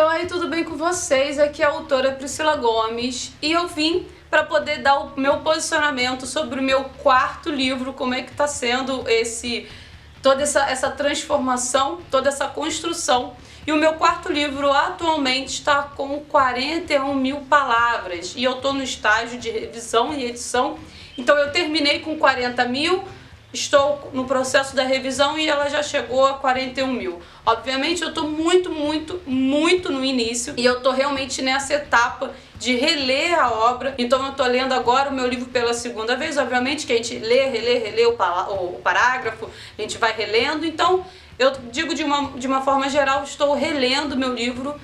Oi, tudo bem com vocês? Aqui é a autora Priscila Gomes e eu vim para poder dar o meu posicionamento sobre o meu quarto livro, como é que está sendo toda essa transformação, toda essa construção. E o meu quarto livro atualmente está com 41 mil palavras e eu estou no estágio de revisão e edição, então eu terminei com 40 mil. Estou no processo da revisão e ela já chegou a 41 mil. Obviamente eu estou muito no início e eu estou realmente nessa etapa de reler a obra. Então eu estou lendo agora o meu livro pela segunda vez. Obviamente que a gente relê o parágrafo, a gente vai relendo. Então eu digo de uma forma geral, estou relendo o meu livro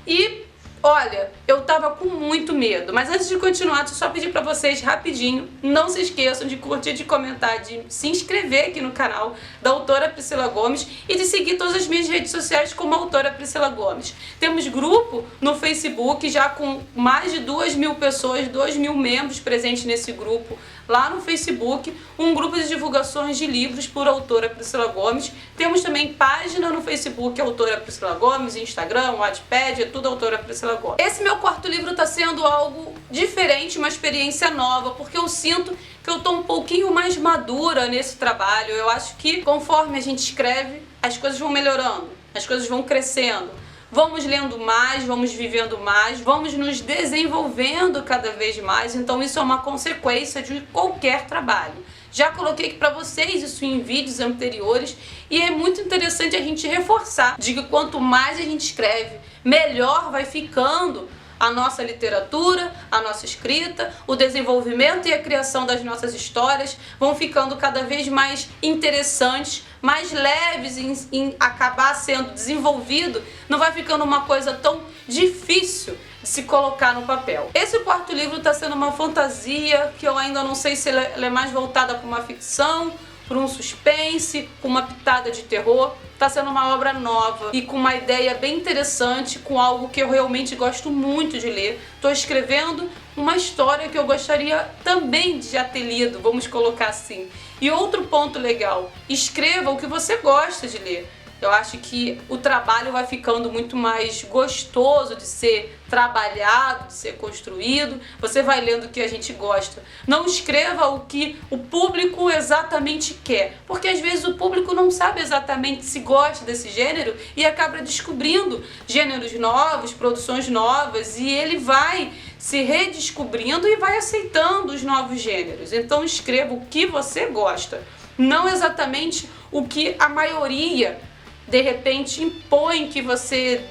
e... olha, eu tava com muito medo, mas antes de continuar, deixa eu só pedir pra vocês rapidinho, não se esqueçam de curtir, de comentar, de se inscrever aqui no canal da autora Priscila Gomes e de seguir todas as minhas redes sociais como autora Priscila Gomes. Temos grupo no Facebook já com mais de 2 mil pessoas, 2 mil membros presentes nesse grupo lá no Facebook, um grupo de divulgações de livros por autora Priscila Gomes. Temos também página no Facebook, autora Priscila Gomes, Instagram, Wattpad, é tudo autora Priscila Gomes. Esse meu quarto livro está sendo algo diferente, uma experiência nova, porque eu sinto que eu tô um pouquinho mais madura nesse trabalho. Eu acho que conforme a gente escreve, as coisas vão melhorando, as coisas vão crescendo. Vamos lendo mais, vamos vivendo mais, vamos nos desenvolvendo cada vez mais, então isso é uma consequência de qualquer trabalho. Já coloquei aqui para vocês isso em vídeos anteriores e é muito interessante a gente reforçar de que quanto mais a gente escreve, melhor vai ficando a nossa literatura, a nossa escrita, o desenvolvimento e a criação das nossas histórias vão ficando cada vez mais interessantes, mais leves em acabar sendo desenvolvido, não vai ficando uma coisa tão difícil de se colocar no papel. Esse quarto livro está sendo uma fantasia que eu ainda não sei se ela é mais voltada para uma ficção, para um suspense, com uma pitada de terror. Está sendo uma obra nova e com uma ideia bem interessante, com algo que eu realmente gosto muito de ler. Estou escrevendo uma história que eu gostaria também de já ter lido, vamos colocar assim. E outro ponto legal, escreva o que você gosta de ler. Eu acho que o trabalho vai ficando muito mais gostoso de ser trabalhado, de ser construído. Você vai lendo o que a gente gosta. Não escreva o que o público exatamente quer, porque às vezes o público não sabe exatamente se gosta desse gênero e acaba descobrindo gêneros novos, produções novas, e ele vai se redescobrindo e vai aceitando os novos gêneros. Então escreva o que você gosta, não exatamente o que a maioria de repente impõe que você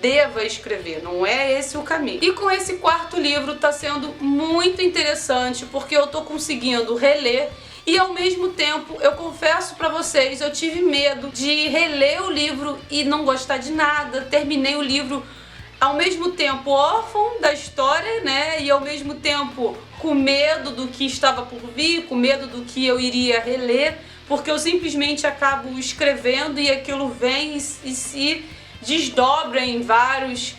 deva escrever, não é esse o caminho. E com esse quarto livro tá sendo muito interessante, porque eu tô conseguindo reler e ao mesmo tempo, eu confesso pra vocês, eu tive medo de reler o livro e não gostar de nada. Terminei o livro ao mesmo tempo órfão da história, né, e ao mesmo tempo com medo do que estava por vir, com medo do que eu iria reler, porque eu simplesmente acabo escrevendo e aquilo vem e se desdobra em várias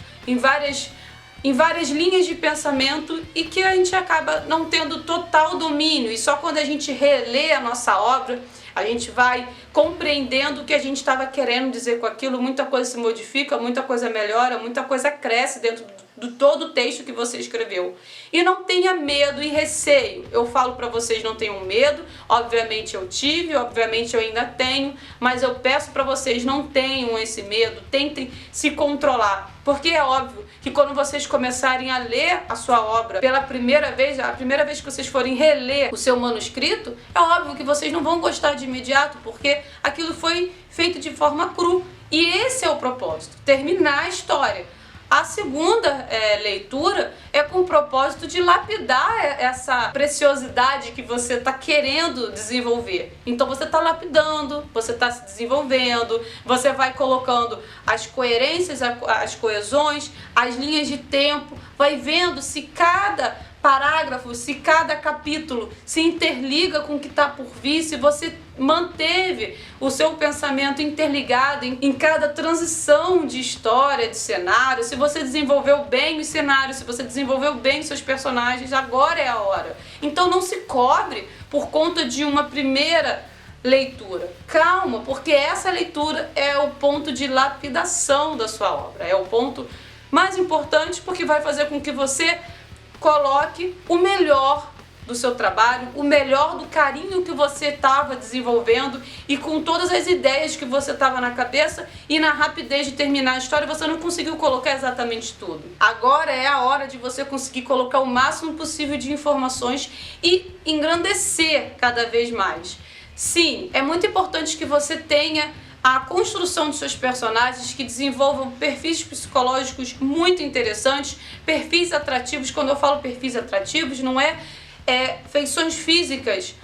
linhas de pensamento e que a gente acaba não tendo total domínio. E só quando a gente relê a nossa obra, a gente vai compreendendo o que a gente estava querendo dizer com aquilo. Muita coisa se modifica, muita coisa melhora, muita coisa cresce dentro do todo o texto que você escreveu. E não tenha medo e receio. Eu falo para vocês, não tenham medo. Obviamente eu tive, obviamente eu ainda tenho, mas eu peço para vocês, não tenham esse medo, tentem se controlar. Porque é óbvio que quando vocês começarem a ler a sua obra pela primeira vez, a primeira vez que vocês forem reler o seu manuscrito, é óbvio que vocês não vão gostar de imediato, porque aquilo foi feito de forma cru. E esse é o propósito, terminar a história. A segunda leitura é com o propósito de lapidar essa preciosidade que você está querendo desenvolver. Então você está lapidando, você está se desenvolvendo, você vai colocando as coerências, as coesões, as linhas de tempo, vai vendo se cada parágrafo, se cada capítulo se interliga com o que está por vir, se você manteve o seu pensamento interligado em cada transição de história, de cenário, se você desenvolveu bem os cenários, se você desenvolveu bem os seus personagens, agora é a hora. Então não se cobre por conta de uma primeira leitura. Calma, porque essa leitura é o ponto de lapidação da sua obra, é o ponto mais importante, porque vai fazer com que você coloque o melhor do seu trabalho, o melhor do carinho que você estava desenvolvendo e com todas as ideias que você estava na cabeça, e na rapidez de terminar a história você não conseguiu colocar exatamente tudo. Agora é a hora de você conseguir colocar o máximo possível de informações e engrandecer cada vez mais. Sim, é muito importante que você tenha a construção de seus personagens, que desenvolvam perfis psicológicos muito interessantes, perfis atrativos. Quando eu falo perfis atrativos, não é feições físicas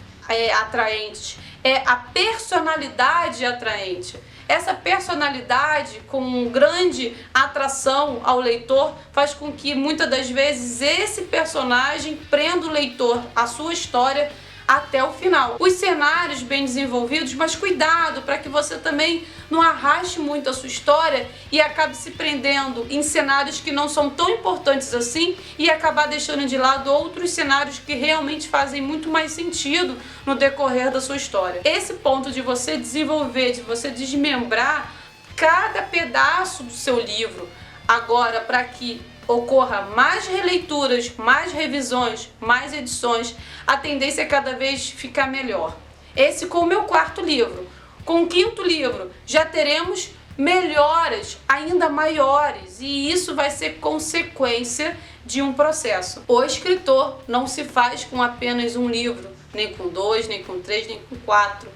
atraentes, é a personalidade atraente. Essa personalidade com grande atração ao leitor faz com que muitas das vezes esse personagem prenda o leitor à sua história até o final. Os cenários bem desenvolvidos, mas cuidado para que você também não arraste muito a sua história e acabe se prendendo em cenários que não são tão importantes assim e acabar deixando de lado outros cenários que realmente fazem muito mais sentido no decorrer da sua história. Esse ponto de você desenvolver, de você desmembrar cada pedaço do seu livro, agora para que ocorra mais releituras, mais revisões, mais edições, a tendência é cada vez ficar melhor. Esse com o meu quarto livro. Com o quinto livro já teremos melhoras ainda maiores, e isso vai ser consequência de um processo. O escritor não se faz com apenas um livro, nem com 2, nem com 3, nem com 4.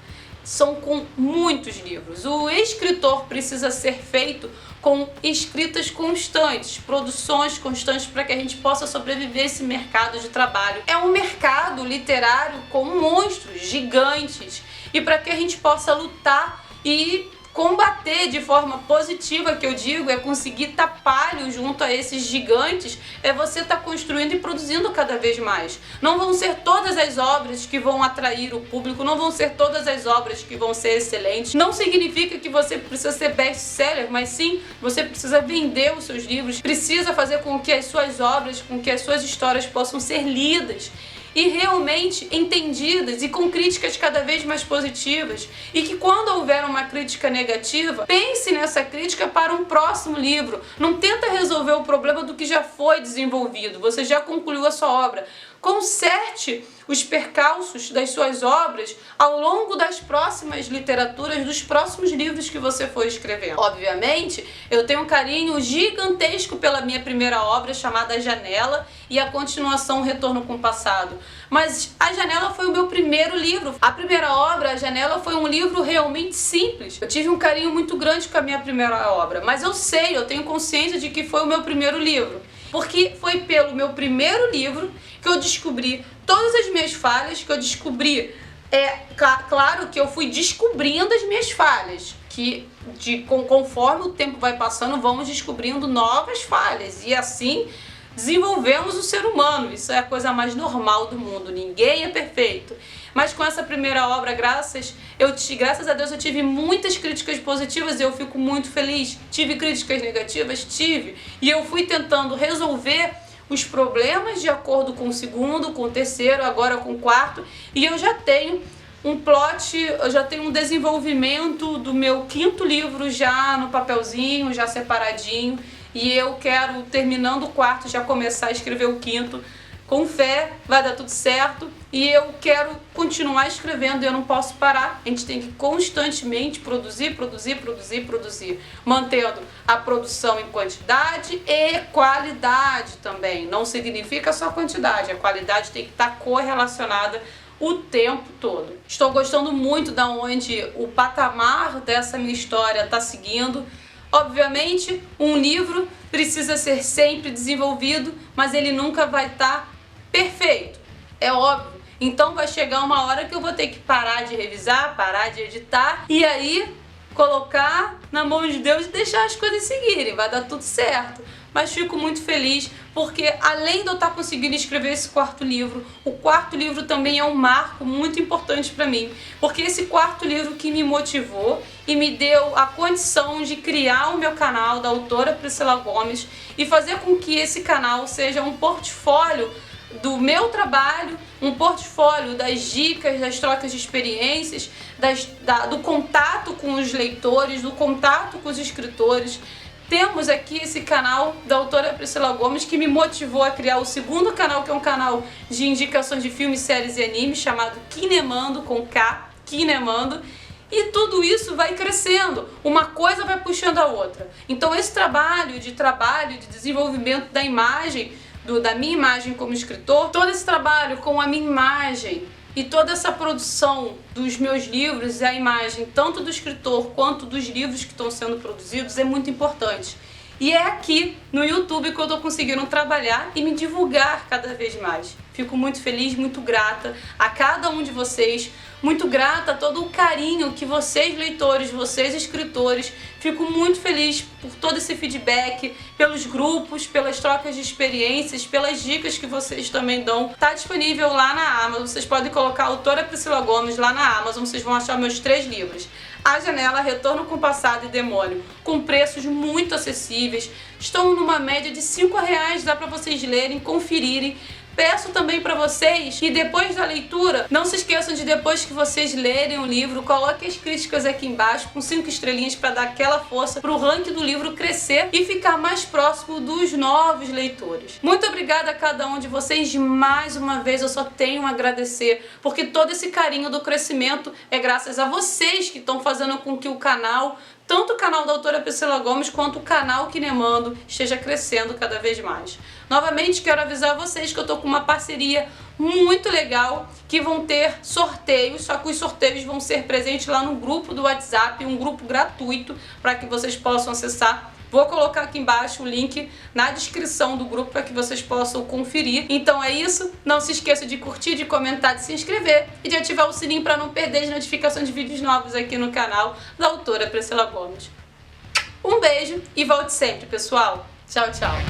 São com muitos livros. O escritor precisa ser feito com escritas constantes, produções constantes, para que a gente possa sobreviver a esse mercado de trabalho. É um mercado literário com monstros gigantes, e para que a gente possa lutar e combater de forma positiva, que eu digo, é conseguir tapalho junto a esses gigantes, é você estar construindo e produzindo cada vez mais. Não vão ser todas as obras que vão atrair o público, não vão ser todas as obras que vão ser excelentes. Não significa que você precisa ser best-seller, mas sim, você precisa vender os seus livros, precisa fazer com que as suas obras, com que as suas histórias possam ser lidas e realmente entendidas, e com críticas cada vez mais positivas, e que quando houver uma crítica negativa, pense nessa crítica para um próximo livro. Não tenta resolver o problema do que já foi desenvolvido, você já concluiu a sua obra. Conserte os percalços das suas obras ao longo das próximas literaturas, dos próximos livros que você for escrevendo. Obviamente, eu tenho um carinho gigantesco pela minha primeira obra, chamada A Janela, e a continuação Retorno com o Passado. Mas A Janela foi o meu primeiro livro. A primeira obra, A Janela, foi um livro realmente simples. Eu tive um carinho muito grande com a minha primeira obra, mas eu tenho consciência de que foi o meu primeiro livro. Porque foi pelo meu primeiro livro que eu descobri todas as minhas falhas, que eu descobri, claro que eu fui descobrindo as minhas falhas, que conforme o tempo vai passando, vamos descobrindo novas falhas, e assim desenvolvemos o ser humano. Isso é a coisa mais normal do mundo, ninguém é perfeito. Mas com essa primeira obra, graças a Deus, eu tive muitas críticas positivas e eu fico muito feliz. Tive críticas negativas? Tive. E eu fui tentando resolver os problemas de acordo com o segundo, com o terceiro, agora com o quarto. E eu já tenho um plot, eu já tenho um desenvolvimento do meu quinto livro já no papelzinho, já separadinho. E eu quero, terminando o quarto, já começar a escrever o quinto. Com fé, vai dar tudo certo, e eu quero continuar escrevendo, eu não posso parar. A gente tem que constantemente produzir, mantendo a produção em quantidade e qualidade também. Não significa só quantidade, a qualidade tem que estar correlacionada o tempo todo. Estou gostando muito da onde o patamar dessa minha história está seguindo. Obviamente, um livro precisa ser sempre desenvolvido, mas ele nunca vai estar perfeito, é óbvio. Então vai chegar uma hora que eu vou ter que parar de revisar, parar de editar, e aí colocar na mão de Deus e deixar as coisas seguirem, vai dar tudo certo. Mas fico muito feliz porque, além de eu estar conseguindo escrever esse quarto livro, o quarto livro também é um marco muito importante para mim, porque esse quarto livro que me motivou e me deu a condição de criar o meu canal da autora Priscila Gomes e fazer com que esse canal seja um portfólio do meu trabalho, um portfólio das dicas, das trocas de experiências, do contato com os leitores, do contato com os escritores. Temos aqui esse canal da autora Priscila Gomes, que me motivou a criar o segundo canal, que é um canal de indicações de filmes, séries e animes, chamado Kinemando, com K, Kinemando. E tudo isso vai crescendo, uma coisa vai puxando a outra. Então esse trabalho de desenvolvimento da imagem, da minha imagem como escritor, todo esse trabalho com a minha imagem e toda essa produção dos meus livros e a imagem tanto do escritor quanto dos livros que estão sendo produzidos é muito importante. E é aqui no YouTube que eu estou conseguindo trabalhar e me divulgar cada vez mais. Fico muito feliz, muito grata a cada um de vocês, muito grata a todo o carinho que vocês leitores, vocês escritores, fico muito feliz por todo esse feedback, pelos grupos, pelas trocas de experiências, pelas dicas que vocês também dão. Tá disponível lá na Amazon, vocês podem colocar a autora Priscila Gomes lá na Amazon, vocês vão achar meus 3 livros. A Janela, Retorno com Passado e Demônio, com preços muito acessíveis, estão numa média de R$5, dá para vocês lerem, conferirem. Peço também para vocês que depois da leitura, não se esqueçam de depois que vocês lerem o livro, coloquem as críticas aqui embaixo com 5 estrelinhas para dar aquela força para o ranking do livro crescer e ficar mais próximo dos novos leitores. Muito obrigada a cada um de vocês, mais uma vez eu só tenho a agradecer, porque todo esse carinho do crescimento é graças a vocês que estão fazendo com que o canal, tanto o canal da autora Priscila Gomes quanto o canal Kinemando, esteja crescendo cada vez mais. Novamente quero avisar vocês que eu tô com uma parceria muito legal, que vão ter sorteios, só que os sorteios vão ser presentes lá no grupo do WhatsApp, um grupo gratuito para que vocês possam acessar. Vou colocar aqui embaixo o link na descrição do grupo para que vocês possam conferir. Então é isso, não se esqueça de curtir, de comentar, de se inscrever e de ativar o sininho para não perder as notificações de vídeos novos aqui no canal da autora Priscila Gomes. Um beijo e volte sempre, pessoal. Tchau, tchau.